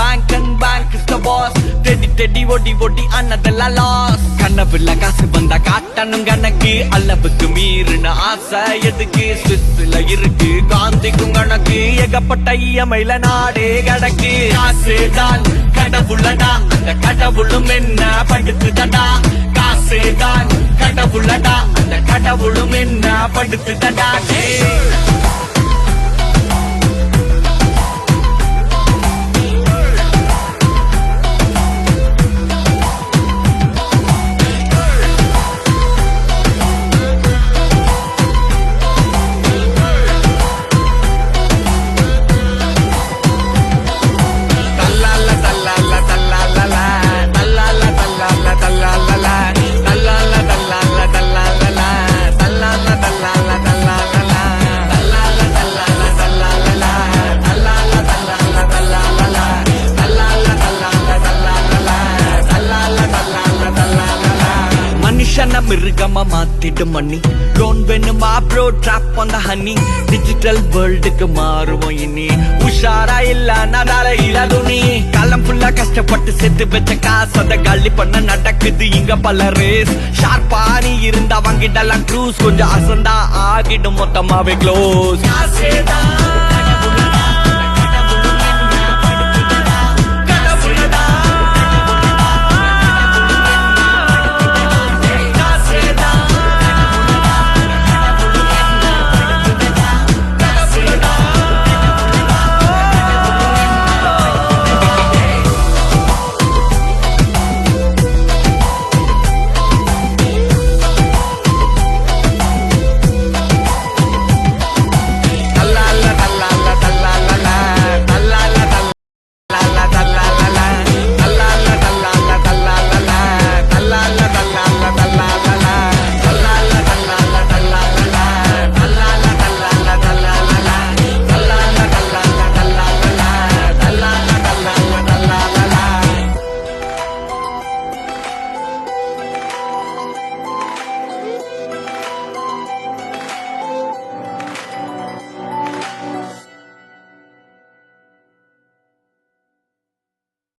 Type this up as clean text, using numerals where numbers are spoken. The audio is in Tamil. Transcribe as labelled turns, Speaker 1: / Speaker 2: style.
Speaker 1: bank and bank is the boss. Teddy teddy odi odi annadella loss. கனவுல காசு வந்தா காட்டணும் கணக்கு, அளவுக்கு மீறின ஆசை எதுக்கு? சுவிஸ்ல இருக்கு காந்திக்கும் கணக்கு, ஏகப்பட்ட இயமையில நாடே கடக்கு. காசுதான் கடவுளடா, அந்த கடவுளும் என்ன படுத்துதடா. காசுதான் கடவுளடா, அந்த கடவுளும் என்ன படுத்துதடா. மிருகமா மாத்திடும் மணி டோன் வேணுமா bro drop on the honey. Digital வேர்ல்டுக்கு மாறுவோம் இனி, உஷாரா இல்ல நடால இளதுணி. காலம் ஃபுல்லா கஷ்டப்பட்டு சேர்த்து வச்ச காசு அத காலி பண்ண நடக்குது இங்க பல ரேஸ். ஷார்ப்பா நீ இருந்தா வாங்கிடலாம் க்ரூஸ், கொஞ்சம் அசந்தா ஆகிடும் மொத்தமாவே க்ளோஸ்.